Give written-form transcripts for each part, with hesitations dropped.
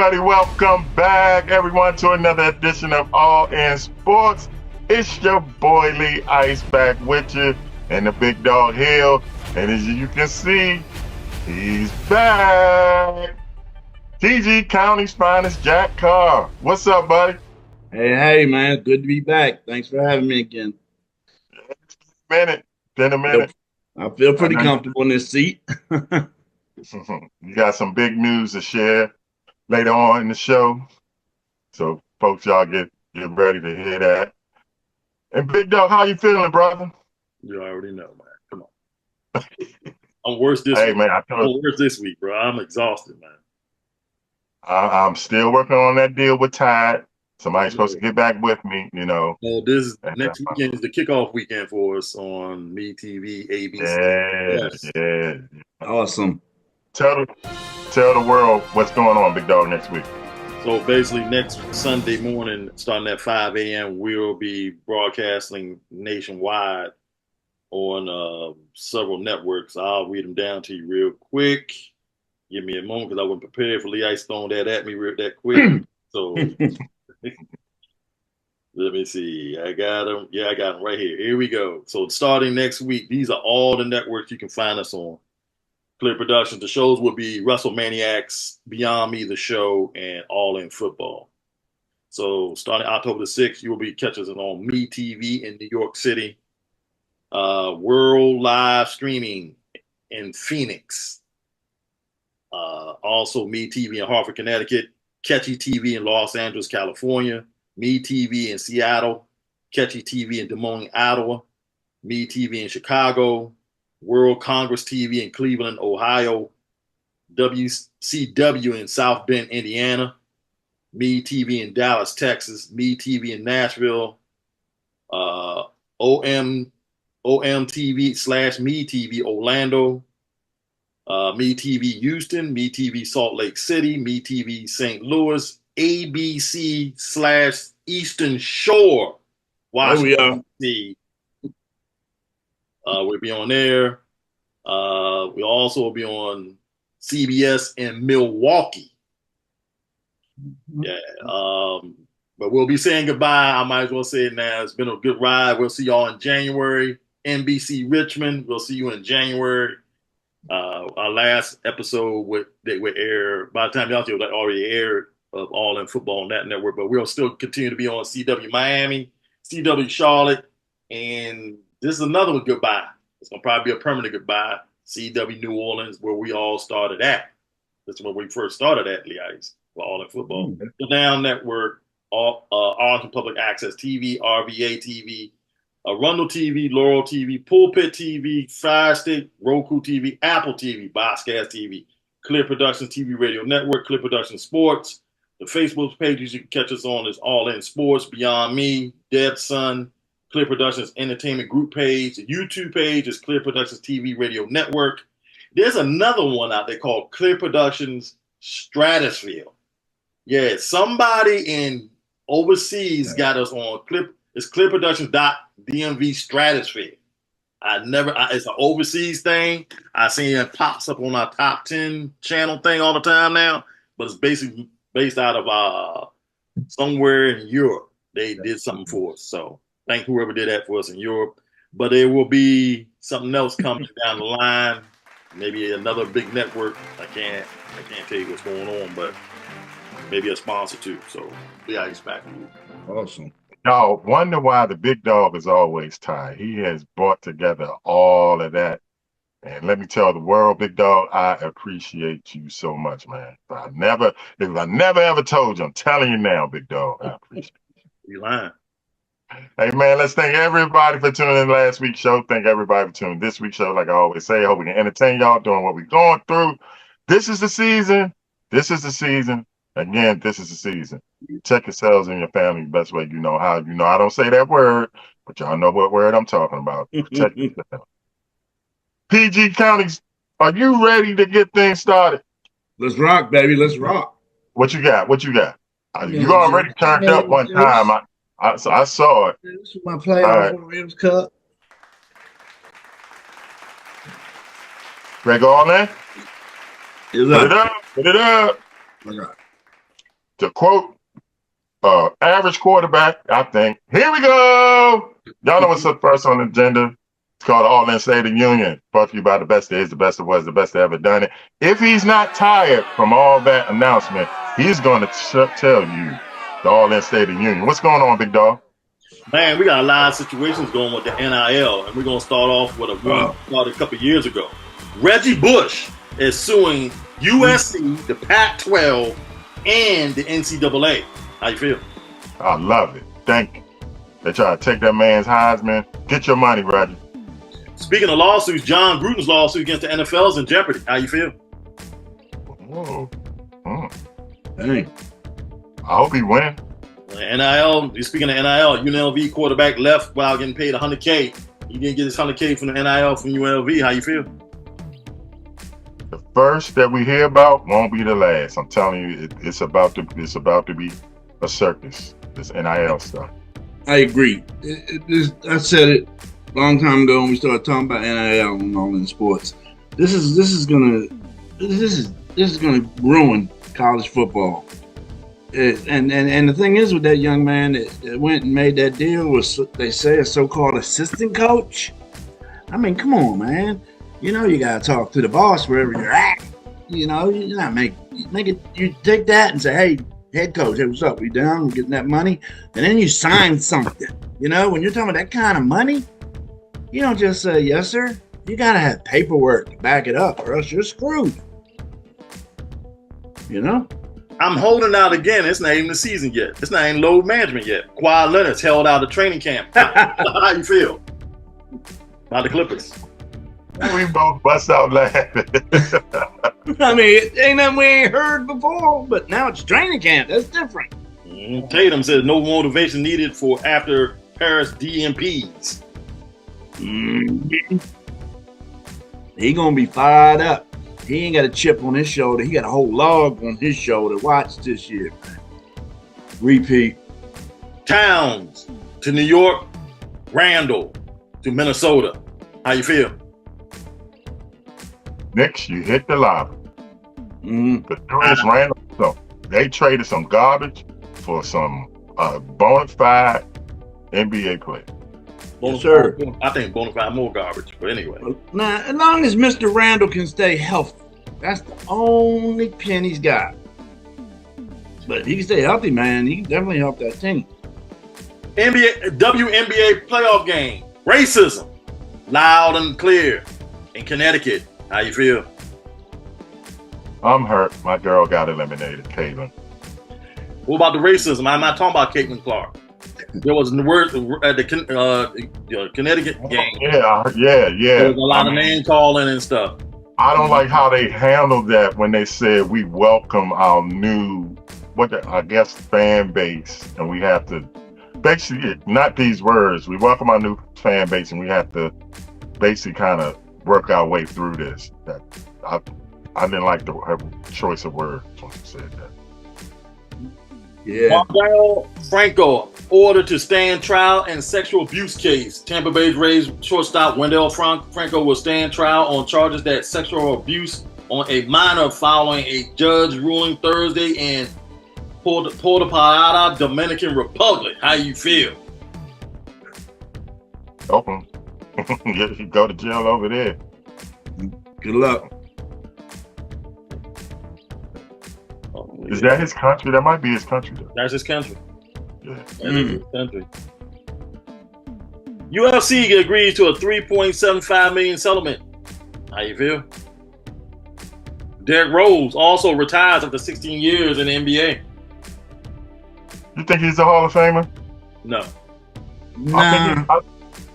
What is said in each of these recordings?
everybody. Welcome back, everyone, to another edition of All In Sports. It's your boy Lee Ice back with you, and the big dog Hill. And as you can see, he's back. TG County's finest, Jack Carr. What's up, buddy? Hey, man. Good to be back. Thanks for having me again. Been a minute. I feel I pretty know comfortable in this seat. you got some big news to share later on in the show. So, folks, y'all get ready to hear that. And Big Dog, how you feeling, brother? You already know, man. Come on. I'm worse this Hey, week. man, I'm worse this week, bro. I'm exhausted, man. I'm still working on that deal with Tide. Somebody's supposed to get back with me, you know. Well, next weekend is the kickoff weekend for us on MeTV, ABC. Yeah. Awesome. Tell the world what's going on, Big Dog, next week. So basically, next Sunday morning, starting at 5 a.m., we'll be broadcasting nationwide on several networks. I'll read them down to you real quick. Give me a moment because I wasn't prepared for Lee Ice throwing that at me that quick. So let me see. I got them. Yeah, I got them right here. Here we go. So starting next week, these are all the networks you can find us on. Clear Productions. The shows will be WrestleManiacs, Beyond Me, the show, and All In Football. So starting October the 6th, you will be catching us on MeTV in New York City. World Live Streaming in Phoenix. Also MeTV in Hartford, Connecticut. Catchy TV in Los Angeles, California. MeTV in Seattle. Catchy TV in Des Moines, Iowa. MeTV in Chicago. World Congress TV in Cleveland, Ohio. WCW in South Bend, Indiana. MeTV in Dallas, Texas. MeTV in Nashville. OMTV / MeTV Orlando. MeTV Houston, MeTV Salt Lake City, MeTV St. Louis, ABC / Eastern Shore, Washington, D.C. We'll be on there. We'll also be on CBS in Milwaukee. Yeah. But we'll be saying goodbye. I might as well say it now. It's been a good ride. We'll see y'all in January. NBC Richmond, we'll see you in January. Our last episode would air by the time y'all see it, that already aired of All In Football on that network, but we'll still continue to be on CW Miami, CW Charlotte, and this is another one goodbye. It's gonna probably be a permanent goodbye. CW New Orleans, where we all started at. That's where we first started at, Lee Ice, for All In Football. The Down Network, Arlington Public Access TV, RVA TV, Arundel TV, Laurel TV, Pulpit TV, Fire Stick, Roku TV, Apple TV, Boxcast TV, Clear Productions TV Radio Network, Clear Productions Sports. The Facebook pages you can catch us on is All In Sports, Beyond Me, Deb Son, Clear Productions Entertainment Group page. The YouTube page is Clear Productions TV Radio Network. There's another one out there called Clear Productions Stratosphere. Yeah, somebody in overseas got us on Clear. It's clearproductions.dmv Stratosphere. It's an overseas thing. I seen it pops up on our top 10 channel thing all the time now, but it's basically based out of somewhere in Europe. They did something for us. So thank whoever did that for us in Europe. But there will be something else coming down the line. Maybe another big network. I can't tell you what's going on, but maybe a sponsor too. So yeah, I expect you. Awesome. Y'all wonder why the Big Dog is always tired. He has brought together all of that. And let me tell the world, Big Dog, I appreciate you so much, man. If I never ever told you, I'm telling you now, Big Dog, I appreciate you. You lying. Hey, man, let's thank everybody for tuning in last week's show. Thank everybody for tuning in this week's show. Like I always say, I hope we can entertain y'all doing what we're going through. This is the season. This is the season. Again, this is the season. Check yourselves and your family the best way you know how. You know, I don't say that word, but y'all know what word I'm talking about. Protect yourself. PG Counties, are you ready to get things started? Let's rock, baby. Let's rock. What you got? You already turned up one time. I saw it. This is my playoff Rams Cup. Ready to go on there? Put it up. All right. To quote average quarterback, I think. Here we go. Y'all know what's up first on the agenda. It's called the All-In State of the Union. Brought to you by the best that is, the best that was, the best that ever done it. If he's not tired from all that announcement, he's going to tell you the All-In State of the Union. What's going on, big dog? Man, we got a lot of situations going with the NIL, and we're going to start off with one started a couple years ago. Reggie Bush is suing USC, the Pac-12, and the NCAA. How you feel? I love it. Thank you. They try to take that man's Heisman. Get your money, Reggie. Speaking of lawsuits, John Gruden's lawsuit against the NFL is in jeopardy. How you feel? Oh. Hey. I hope he wins. NIL, speaking of NIL, UNLV quarterback left while getting paid $100K. He didn't get his $100K from the NIL from UNLV. How you feel? The first that we hear about won't be the last. I'm telling you, it's about to be a circus. This NIL stuff. I agree. I said it a long time ago when we started talking about NIL and all in sports. This is gonna ruin college football. And the thing is with that young man that went and made that deal was, they say, a so-called assistant coach. I mean, come on, man. You know you gotta talk to the boss wherever you're at. You know, you're not make it. You take that and say, hey, head coach, hey, what's up? We down? We getting that money? And then you sign something. You know, when you're talking about that kind of money, you don't just say yes, sir. You gotta have paperwork to back it up, or else you're screwed. You know. I'm holding out again. It's not even the season yet. It's not even load management yet. Kawhi Leonard's held out of training camp. How you feel about the Clippers? We both bust out laughing. I mean, it ain't nothing we ain't heard before, but now it's training camp. That's different. Tatum says no motivation needed for after Paris DMPs. He gonna be fired up. He ain't got a chip on his shoulder. He got a whole log on his shoulder. Watch this year, man. Repeat. Towns to New York, Randall to Minnesota. How you feel? Knicks, you hit the lottery. Mm-hmm. The Julius Randle, so they traded some garbage for some bona fide NBA player. Yes, sir. I think bona fide more garbage, but anyway. Now, as long as Mr. Randall can stay healthy, that's the only pin he's got. But if he can stay healthy, man, he can definitely help that team. WNBA playoff game. Racism. Loud and clear in Connecticut. How you feel? I'm hurt. My girl got eliminated, Caitlin. What about the racism? I'm not talking about Caitlin Clark. There was the word at the Connecticut game. Yeah. There was a lot of name calling and stuff. I don't like how they handled that when they said we welcome our new, fan base, and we have to basically, not these words, we welcome our new fan base, and we have to basically kind of work our way through this. That I didn't like her choice of words when she said that. Yeah. Waddell Franco ordered to stand trial in sexual abuse case. Tampa Bay's raised shortstop Wendell Franco will stand trial on charges that sexual abuse on a minor following a judge ruling Thursday in Puerto Plata, Dominican Republic. How you feel? Open. You go to jail over there. Good luck. Is that his country? That might be his country, though. That's his country. Yeah. That is his country. UFC agrees to a $3.75 million settlement. How you feel? Derrick Rose also retires after 16 years in the NBA. You think he's a Hall of Famer? No. Nah.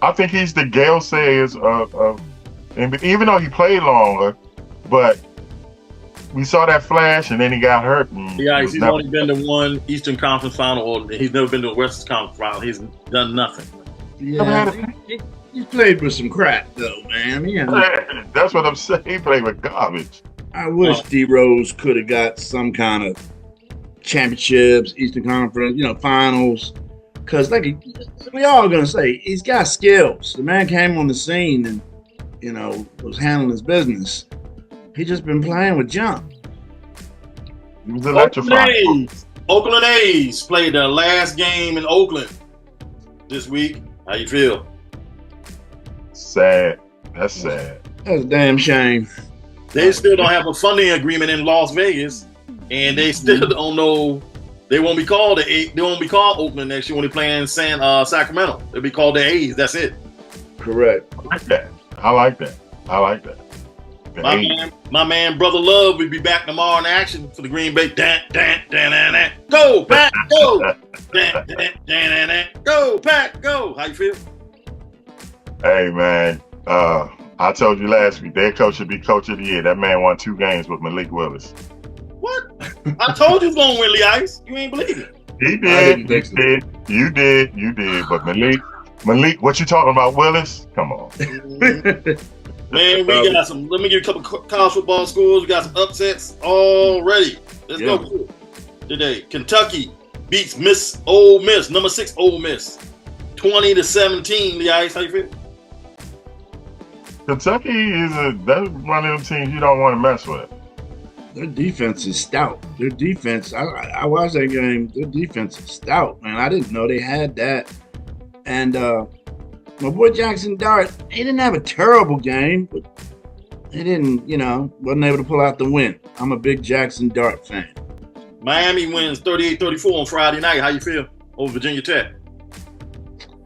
I think he's the Gale Sayers of NBA, even though he played longer, but we saw that flash, and then he got hurt. Yeah, he's only been to one Eastern Conference final, or he's never been to a Western Conference final. He's done nothing. Yeah, he played with some crap, though, man. Yeah. That's what I'm saying. He played with garbage. I wish D Rose could have got some kind of championships, Eastern Conference, finals. Because, like we all gonna say, he's got skills. The man came on the scene and, was handling his business. He just been playing with junk. He was electrifying. Oakland A's played their last game in Oakland this week. How you feel? Sad. That's sad. That's a damn shame. They still don't have a funding agreement in Las Vegas, and they still don't know. They won't be called They won't be called Oakland next year when they play in Sacramento. They'll be called the A's. That's it. Correct. I like that. I like that. I like that. My man, Brother Love will be back tomorrow in action for the Green Bay. Go, Pack, go. Go, Pack, go. How you feel? Hey, man. I told you last week, their coach should be coach of the year. That man won 2 games with Malik Willis. What? I told you he was going to win Lee Ice. You ain't believe it. He did. You did. But Malik, what you talking about, Willis? Come on. Man, we got some. Let me give you a couple college football scores. We got some upsets already. Let's go today. Kentucky beats Ole Miss, number 6 Ole Miss, 20-17. Lee Ice, how you feel? Kentucky that's one of them teams you don't want to mess with. Their defense is stout. Their defense, I watched that game. Their defense is stout, man. I didn't know they had that. And my boy Jackson Dart, he didn't have a terrible game, but he didn't, wasn't able to pull out the win. I'm a big Jackson Dart fan. Miami wins 38-34 on Friday night. How you feel over Virginia Tech?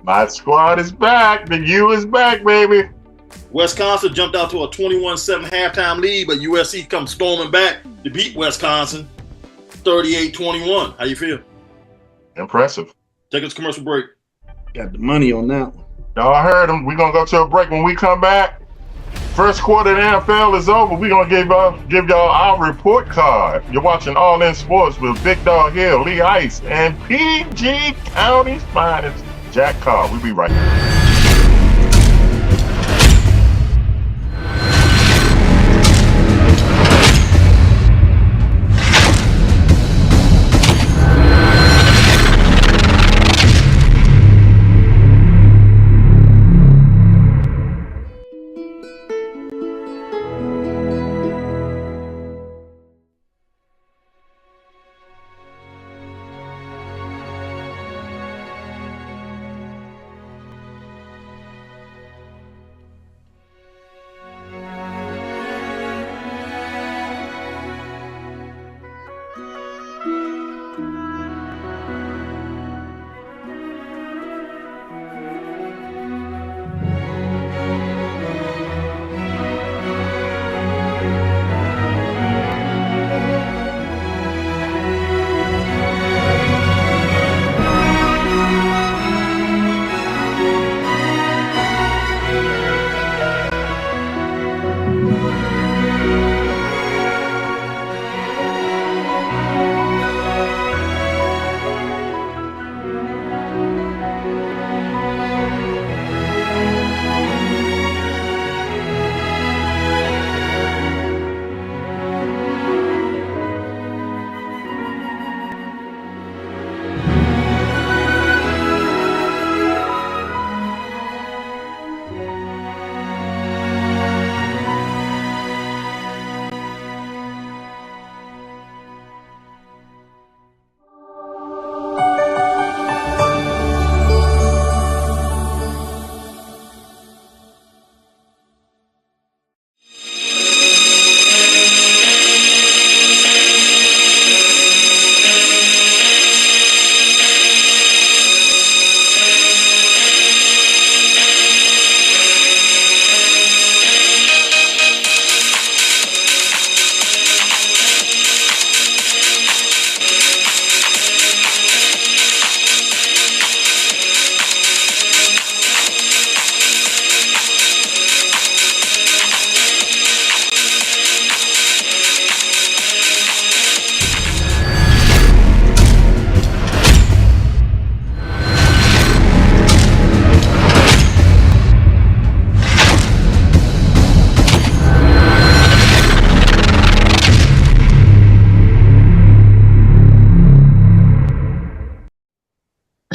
My squad is back. The U is back, baby. Wisconsin jumped out to a 21-7 halftime lead, but USC comes storming back to beat Wisconsin 38-21. How you feel? Impressive. Take us to commercial break. Got the money on that one. Y'all heard him. We're going to go to a break. When we come back, first quarter of the NFL is over. We're going to give y'all our report card. You're watching All In Sports with Big Dog Hill, Lee Ice, and PG County's finest, Jack Carr. We'll be right back.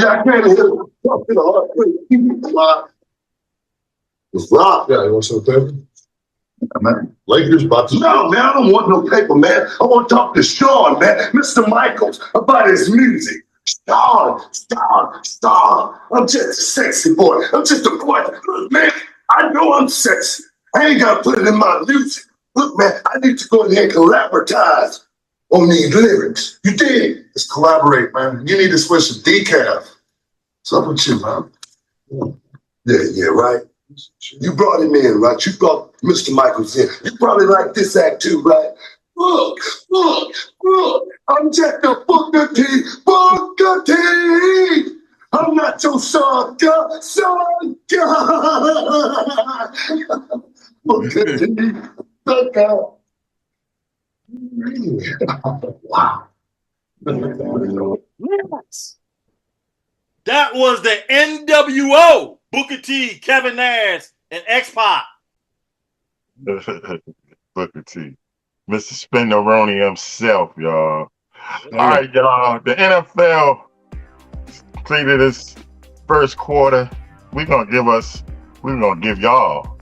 I can't hit him. It's rock. Yeah, you want some therapy? Man, Lakers about to. No, man, I don't want no paper, man. I want to talk to Sean, man, Mr. Michaels, about his music. Sean. I'm just a sexy boy. I'm just a boy. Look, man, I know I'm sexy. I ain't got to put it in my music. Look, man, I need to go ahead and collaboratize on these lyrics. You dig? Let's collaborate, man. You need to switch some decaf. What's up with you, man? Yeah, right. You brought him in, right? You brought Mr. Michaels in. You probably like this act too, right? Look. I'm just a Booker T. I'm not your son, Booker T. Wow. Yes. That was the NWO. Booker T, Kevin Nash, and X-Pac. Booker T. Mr. Spinneroni himself, y'all. All right, y'all. The NFL completed its first quarter. We're gonna give y'all,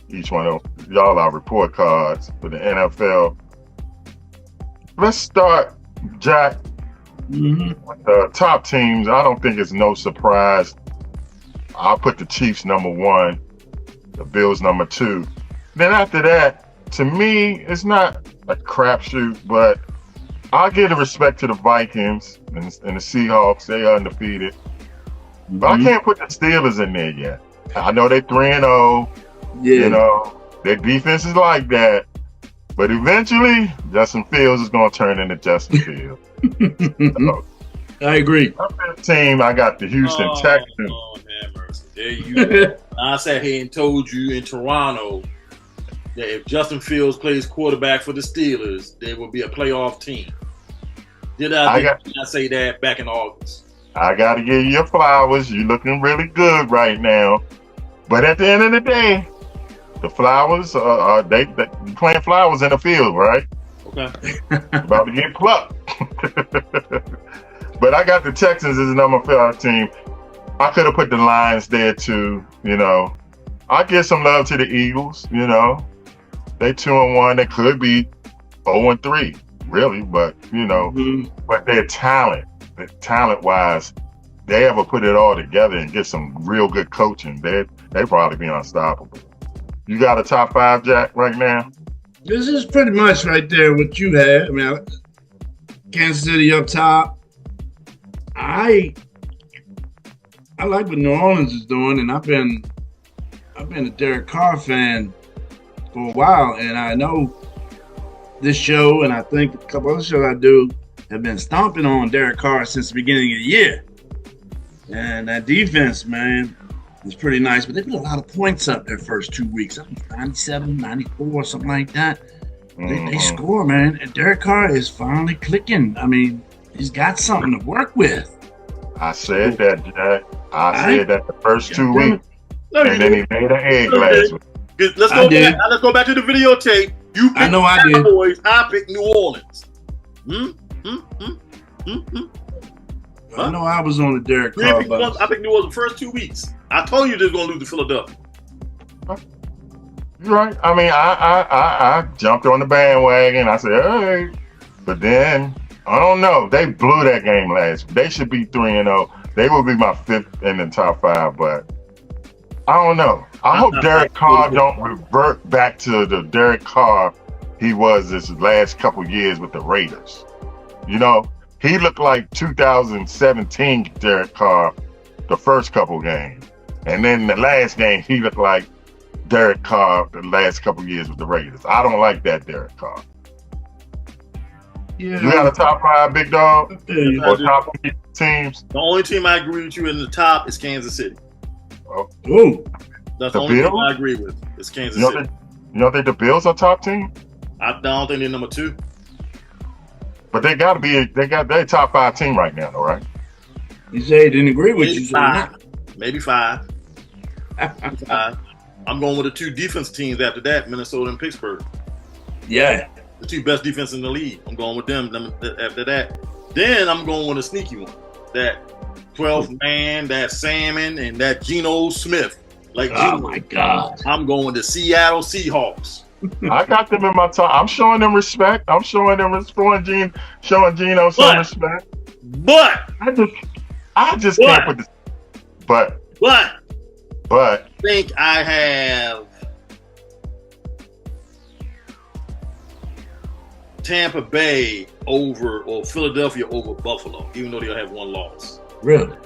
each one of y'all, our report cards for the NFL. Let's start, Jack, with the top teams. I don't think it's no surprise. I'll put the Chiefs number 1, the Bills number 2. Then after that, to me, it's not a crapshoot, but I'll give the respect to the Vikings and the Seahawks. They are undefeated. But I can't put the Steelers in there yet. I know they're 3-0. Yeah. You know, their defense is like that. But eventually, Justin Fields is going to turn into Justin Fields. So, I agree. My fifth team, I got the Houston Texans. There you I sat here and told you in Toronto that if Justin Fields plays quarterback for the Steelers, they will be a playoff team. Did I say that back in August? I got to give you your flowers. You're looking really good right now. But at the end of the day, the flowers they playing flowers in the field, right? Okay. About to get plucked. But I got the Texans as the number 5 team. I could have put the Lions there too, you know. I give some love to the Eagles, you know. They 2-1. They could be 0-3, really, but you know, but their talent-wise, they ever put it all together and get some real good coaching, they probably be unstoppable. You got a top 5, Jack, right now? This is pretty much right there what you had. I mean, Kansas City up top. I like what New Orleans is doing, and I've been a Derek Carr fan for a while, and I know this show, and I think a couple other shows I do, have been stomping on Derek Carr since the beginning of the year. And that defense, man, is pretty nice, but they put a lot of points up their first 2 weeks. I think 97, 94, something like that. They score, man, and Derek Carr is finally clicking. I mean, he's got something to work with. I said that, Jack. I said that the first 2 weeks, and then he made an egg last week. Let's go back to the videotape. You picked the Cowboys. I picked New Orleans. I know I was on the Derek Carr bus. I picked New Orleans the first 2 weeks. I told you they were going to lose to Philadelphia. You're right. I mean, I jumped on the bandwagon. I said, hey. But then, I don't know. They blew that game last week. They should be 3-0. They will be my 5th in the top 5, but I don't know. I hope Derek Carr don't revert back to the Derek Carr he was this last couple years with the Raiders. You know, he looked like 2017 Derek Carr the first couple games. And then the last game, he looked like Derek Carr the last couple years with the Raiders. I don't like that Derek Carr. Yeah. You got a top 5, big dog? Or top 3 teams? The only team I agree with you in the top is Kansas City. Oh. That's the only team I agree with. It's Kansas City. You don't think the Bills are top team? I don't think they're number 2. But they got to be. They're top 5 team right now, though, right? You say he didn't agree with you. Maybe 5. I'm going with the 2 defense teams after that, Minnesota and Pittsburgh. Yeah. The 2 best defense in the league. I'm going with them after that. Then I'm going with a sneaky one. That 12th man, that Salmon, and that Geno Smith. Oh, my God. I'm going with the Seattle Seahawks. I got them in my top. I'm showing them respect. I'm showing Geno some respect. But I just can't put this. But I think I have Tampa Bay over or Philadelphia over Buffalo, even though they'll have one loss. Really?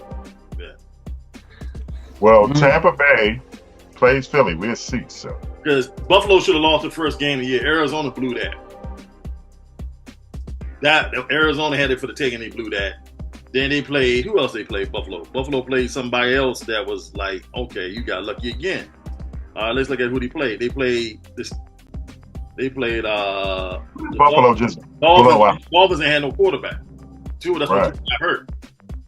Yeah. Well, Tampa Bay plays Philly. We'll see. So because Buffalo should have lost the first game of the year. Arizona blew that. Arizona had it for the taking. They blew that. Then they played. Who else they played? Buffalo. Buffalo played somebody else that was like, okay, you got lucky again. Let's look at who they played. They played this. They played Buffalo Dolphins ain't had no quarterback. That's what got hurt.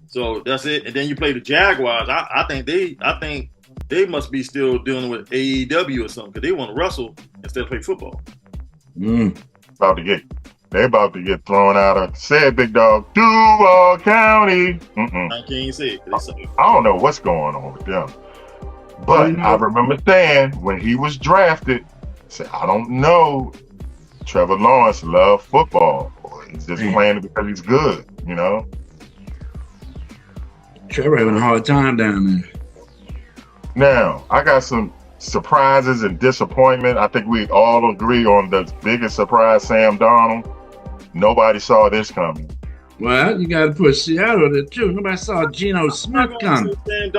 So that's it. And then you play the Jaguars. I think they must be still dealing with AEW or something because they want to wrestle instead of play football. They're about to get thrown out of said big dog Duval County. I can't say it. I don't know what's going on with them. But I remember saying when he was drafted, I don't know. Trevor Lawrence loves football. He's just playing it because he's good, you know. Trevor having a hard time down there. Now, I got some surprises and disappointment. I think we all agree on the biggest surprise, Sam Darnold. Nobody saw this coming. Well, you got to put Seattle there too. Nobody saw Geno Smith coming. Sam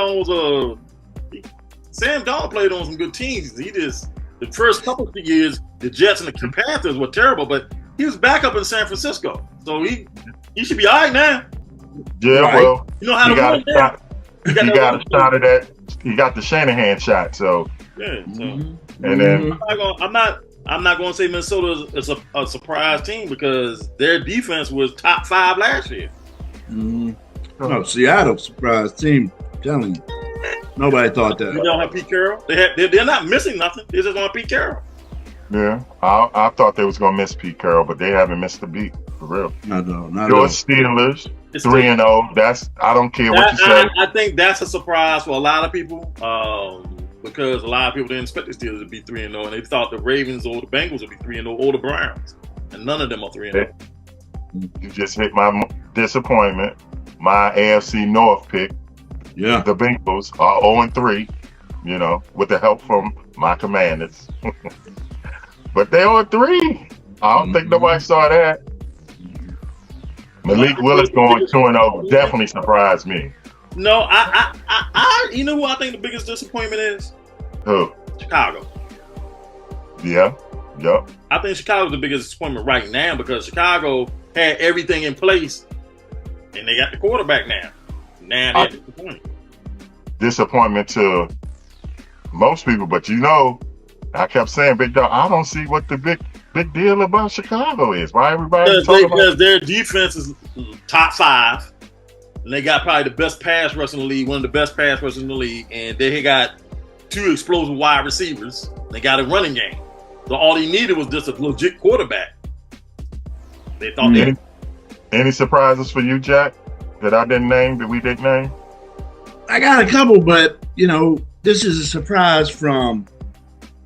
Darnold played on some good teams. The first couple of years, the Jets and the Panthers were terrible, but he was back up in San Francisco. So he should be all right now. Yeah, right. Well, you know how to win now. He got a shot at that. He got the Shanahan shot. So yeah. So and then I'm not going to say Minnesota is a surprise team because their defense was top 5 last year. No, Seattle surprise team. I'm telling you. Nobody thought that. You don't have Pete Carroll. They're not missing nothing. They just don't have Pete Carroll. Yeah, I thought they was gonna miss Pete Carroll, but they haven't missed a beat for real. Not Your Steelers 3-0. That's I don't care what you say. I think that's a surprise for a lot of people because a lot of people didn't expect the Steelers to be 3-0, and they thought the Ravens or the Bengals would be 3-0 or the Browns, and none of them are 3-0. You just hit my disappointment. My AFC North pick. Yeah, the Bengals are 0-3, you know, with the help from my Commanders. But they're 0-3. I don't think nobody saw that. Malik Willis going 2-0 definitely surprised me. No, I you know who I think the biggest disappointment is? Who? Chicago. Yeah. Yep. I think Chicago's the biggest disappointment right now because Chicago had everything in place and they got the quarterback now. Now they're disappointed. Disappointment to most people, but you know, I kept saying, Big Dog, I don't see what the big deal about Chicago is. Why everybody talking because their defense is top 5, and they got probably the best pass rush in the league, one of the best pass rushers in the league, and they got 2 explosive wide receivers. They got a running game. So all he needed was just a legit quarterback. They thought any surprises for you, Jack? That we didn't name? I got a couple, but, you know, this is a surprise from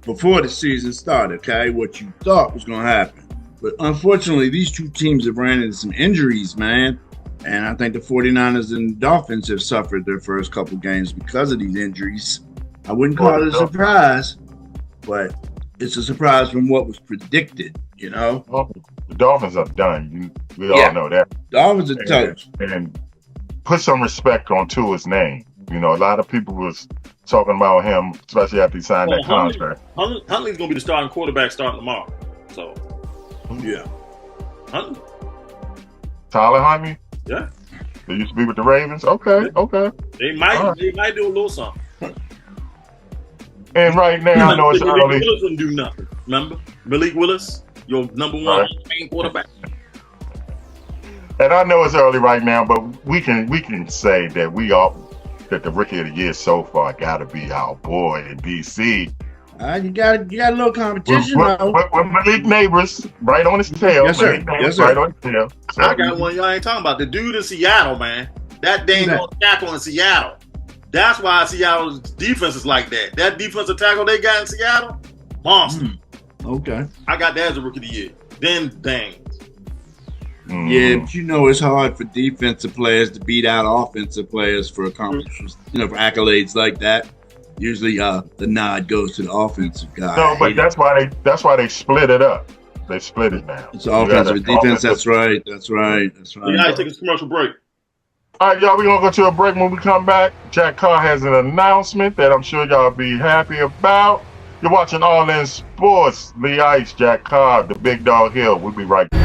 before the season started, okay? What you thought was going to happen. But unfortunately, these two teams have ran into some injuries, man. And I think the 49ers and Dolphins have suffered their first couple games because of these injuries. I wouldn't call it a surprise, but it's a surprise from what was predicted, you know? The Dolphins are done. We all know that. Dolphins are toast. And put some respect on Tua's name. You know, a lot of people was talking about him, especially after he signed that contract. Huntley's going to be the starting quarterback starting tomorrow. So, yeah. Huntley. Tyler Huntley? Yeah. They used to be with the Ravens? Okay. They might do a little something. And right now, I know it's early. Malik Willis didn't do nothing. Remember? Malik Willis, your number one main quarterback. And I know it's early right now, but we can say that that the rookie of the year so far got to be our boy in DC. You got a little competition now. With Malik Neighbors right on his tail. Yes, sir. Right on his tail. So I got one y'all ain't talking about. The dude in Seattle, man. That dang on tackle in Seattle. That's why Seattle's defense is like that. That defensive tackle they got in Seattle, monster. Okay. I got that as a rookie of the year. Then Daniels. Yeah, but it's hard for defensive players to beat out offensive players for accomplishments, for accolades like that. Usually, the nod goes to the offensive guy. No, but that's why they split it up. They split it now. It's offensive and defense. That's right. Yeah, take a commercial break. All right, y'all, we're going to go to a break. When we come back, Jack Carr has an announcement that I'm sure y'all be happy about. You're watching All In Sports. Lee Ice, Jack Carr, the Big Dog Hill. We'll be right back.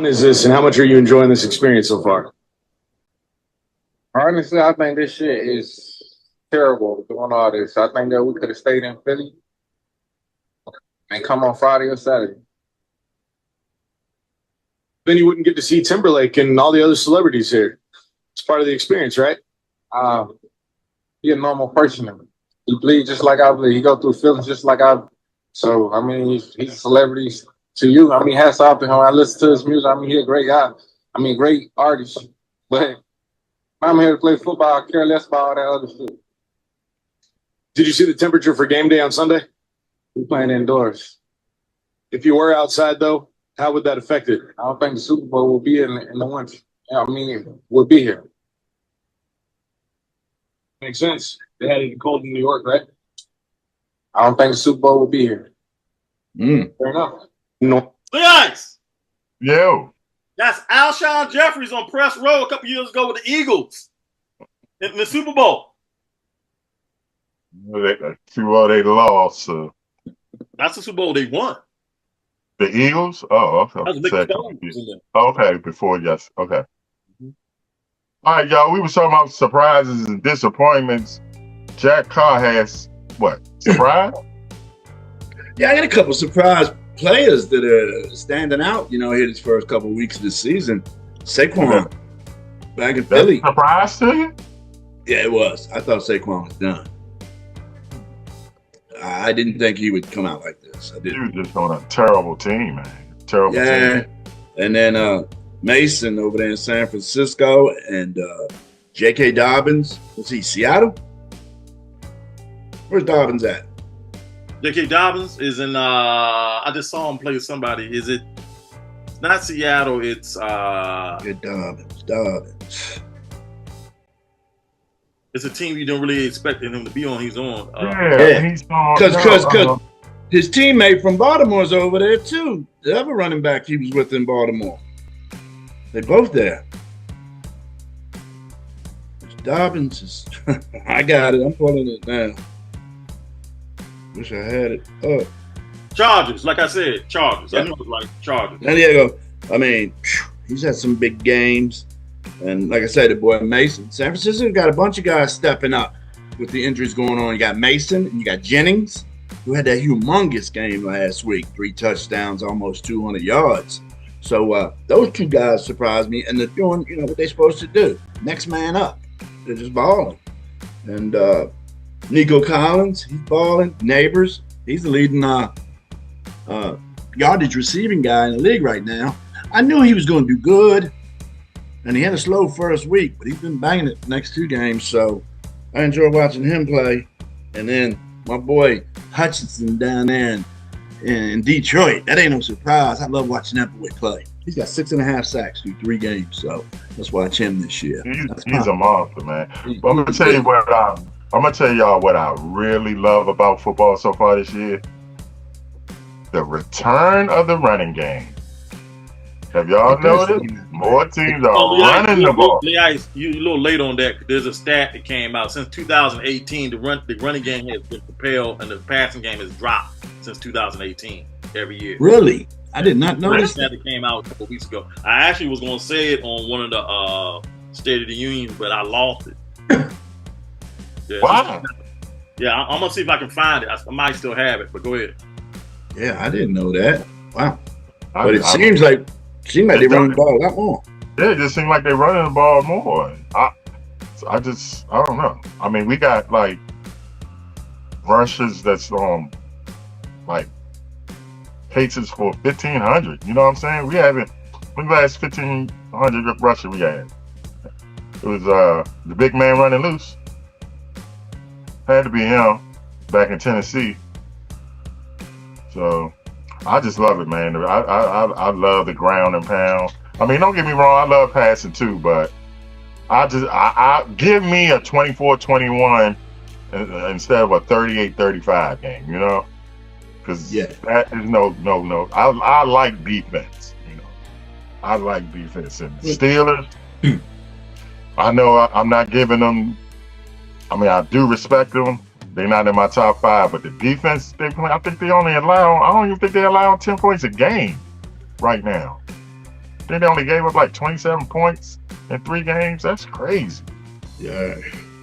Is this, and how much are you enjoying this experience so far? Honestly, I think this shit is terrible doing all this. I think that we could have stayed in Philly and come on Friday or Saturday. Then you wouldn't get to see Timberlake and all the other celebrities here. It's part of the experience, right? He's a normal person. He bleeds just like I bleed. He go through feelings just like I. So, I mean, he's a celebrity to you. I mean, hats off to him. I listen to his music. I mean, he's a great guy. I mean, great artist. But I'm here to play football. I care less about all that other shit. Did you see the temperature for game day on Sunday? We playing indoors. If you were outside, though, how would that affect it? I don't think the Super Bowl will be in the winter. I mean, we'll be here. Makes sense. They had it cold in New York, right? I don't think the Super Bowl will be here. Fair enough. No. Lee Ice. Yo. That's Alshon Jeffries on press row a couple years ago with the Eagles in the Super Bowl. They lost. That's the Super Bowl they won. The Eagles? Oh, okay. That was a big stone. Okay, before, yes. Okay. All right, y'all. We were talking about surprises and disappointments. Jack Carr has what? Surprise? Yeah, I got a couple surprise players that are standing out, here this first couple of weeks of the season. Saquon, back in Philly. That's a surprise to you? Yeah, it was. I thought Saquon was done. I didn't think he would come out like this. I didn't. You were just on a terrible team, man. Terrible team. And then Mason over there in San Francisco and J.K. Dobbins. Was he Seattle? Where's Dobbins at? J.K. Dobbins is in. I just saw him play with somebody. Is it? It's not Seattle. It's. Dobbins. It's a team you don't really expect him to be on. He's on. He's on. Because his teammate from Baltimore's over there too. The other running back he was with in Baltimore. They both there. Dobbins is. I got it. I'm pulling it now. Wish I had it up. Chargers, like I said, Chargers. I knew it was like Chargers. There you go. I mean, he's had some big games. And like I said, the boy Mason. San Francisco got a bunch of guys stepping up with the injuries going on. You got Mason and you got Jennings, who had that humongous game last week. 3 touchdowns, almost 200 yards. So those two guys surprised me. And they're doing, what they're supposed to do. Next man up. They're just balling. And Nico Collins, he's balling. Neighbors, he's the leading yardage receiving guy in the league right now. I knew he was going to do good. And he had a slow first week, but he's been banging it the next 2 games. So I enjoy watching him play. And then my boy Hutchinson down there in Detroit. That ain't no surprise. I love watching that boy play. He's got 6.5 sacks through 3 games, so let's watch him this year. He's a monster, man. But I'm gonna tell you I'm gonna tell y'all what I really love about football so far this year. The return of the running game. Have y'all noticed? More teams are running the ball. You're a little late on that. There's a stat that came out since 2018. The running game has been propelled, and the passing game has dropped since 2018 every year. Really? I did not notice that. It came out a couple weeks ago. I actually was going to say it on one of the State of the Union, but I lost it. Yeah, wow. Yeah, I'm going to see if I can find it. I might still have it, but go ahead. Yeah, I didn't know that. Wow. But it seems like they run the ball a lot more. Yeah, it just seems like they're running the ball more. I don't know. I mean, we got like rushes that's like cases for 1,500. You know what I'm saying? We haven't. When the last 1,500 rushes we had? It was the big man running loose. Had to be him back in Tennessee. So I just love it, man. I love the ground and pound. I mean, don't get me wrong, I love passing too, but I give me a 24-21 instead of a 38-35 game, you know? Because that is no. I like defense, you know. I like defense. And Steelers, I know I'm not giving them, I mean, I do respect them. They're not in my top 5, but the defense they play, I think they only allow, I don't even think they allow 10 points a game right now. I think they only gave up like 27 points in 3 games. That's crazy. Yeah.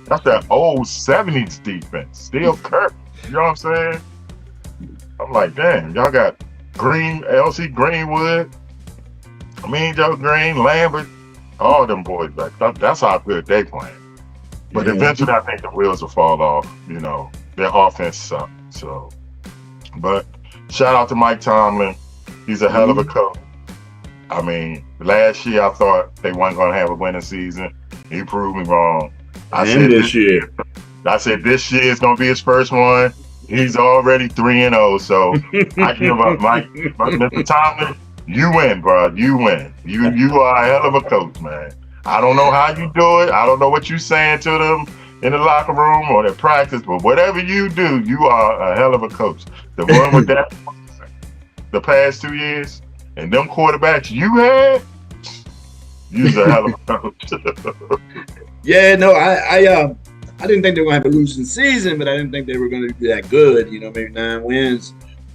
That's that old 70s defense. Still Kirk. You know what I'm saying? I'm like, damn, y'all got L.C. Greenwood, Mean Joe Green, Lambert, all them boys back. That's how good they playing. But eventually, I think the wheels will fall off. You know, their offense sucks. So, but shout out to Mike Tomlin. He's a hell of a coach. I mean, last year I thought they weren't going to have a winning season. He proved me wrong. I said this year is going to be his first one. He's already 3-0. So I give up, Mike. Mr. Tomlin, you win, bro. You win. You are a hell of a coach, man. I don't know how you do it. I don't know what you're saying to them in the locker room or their practice, but whatever you do, you are a hell of a coach. The one with that the past 2 years and them quarterbacks you had, you's a hell of a coach. Yeah, no, I didn't think they were going to have a losing season, but I didn't think they were going to be that good. You know, maybe 9 wins,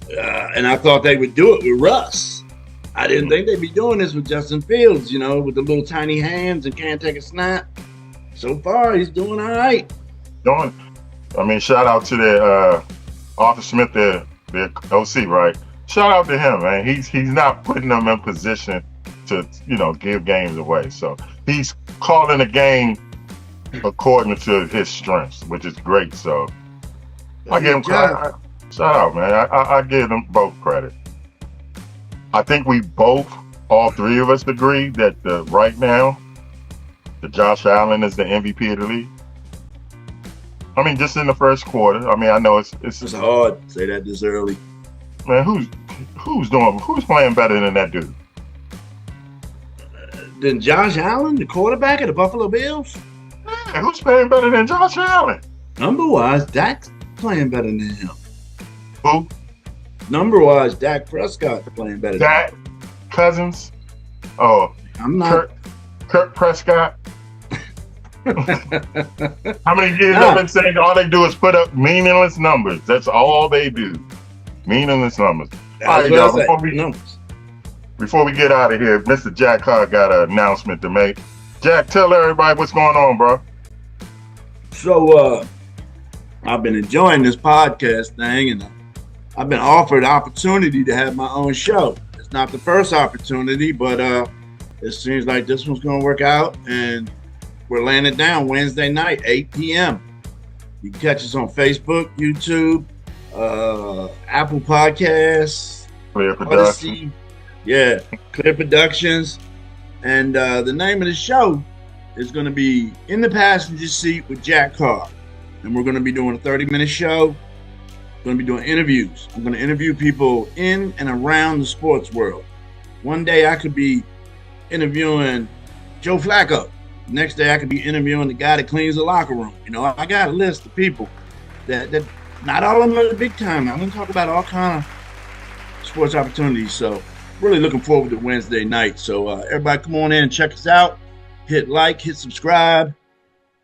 and I thought they would do it with Russ. I didn't think they'd be doing this with Justin Fields, you know, with the little tiny hands and can't take a snap. So far, he's doing all right. I mean, shout out to the Arthur Smith, their OC, right? Shout out to him, man. He's not putting them in position to, you know, give games away. So he's calling a game according to his strengths, which is great. So I give him credit. Shout out, man. I give them both credit. I think we both, all 3 of us, agree that right now, the Josh Allen is the MVP of the league. I mean, just in the first quarter. I mean, I know it's hard to say that this early. Man, who's playing better than that dude? Than Josh Allen, the quarterback of the Buffalo Bills? Yeah, who's playing better than Josh Allen? Number-wise, Dak's playing better than him. Who? Number-wise, Dak Prescott's playing better Dak, than him. Cousins. Oh, I'm not. Kirk Prescott. How many years I've been saying all they do is put up meaningless numbers? That's all they do. Meaningless numbers. All right, y'all, before we get out of here, Mr. Jack Carr got an announcement to make. Jack, tell everybody what's going on, bro. So, I've been enjoying this podcast thing, and I've been offered the opportunity to have my own show. It's not the first opportunity, but it seems like this one's going to work out, and we're laying it down Wednesday night, 8 p.m. You can catch us on Facebook, YouTube, Apple Podcasts, Clear Productions. Yeah, Clear Productions. And the name of the show is going to be In the Passenger Seat with Jack Carr. And we're going to be doing a 30-minute show. We're going to be doing interviews. I'm going to interview people in and around the sports world. One day I could be interviewing Joe Flacco. Next day I could be interviewing the guy that cleans the locker room. You know, I got a list of people that not all of them are the big time. I'm going to talk about all kind of sports opportunities. So really looking forward to Wednesday night. So everybody come on in and check us out. Hit like, hit subscribe,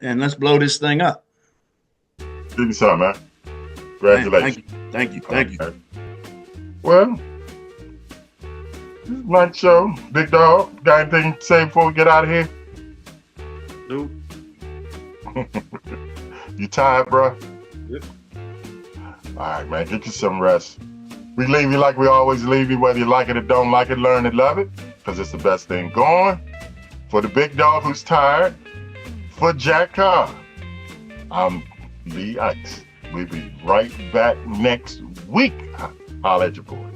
and let's blow this thing up. Give me something, man. Congratulations. Thank you. Well, this is Mike Show. Big Dog, got anything to say before we get out of here? Nope. You tired, bro? Yep. All right, man. Get you some rest. We leave you like we always leave you, whether you like it or don't like it, learn it, love it, because it's the best thing going. For the big dog who's tired, for Jack Carr, I'm Lee Ice. We'll be right back next week. Holla at your boy.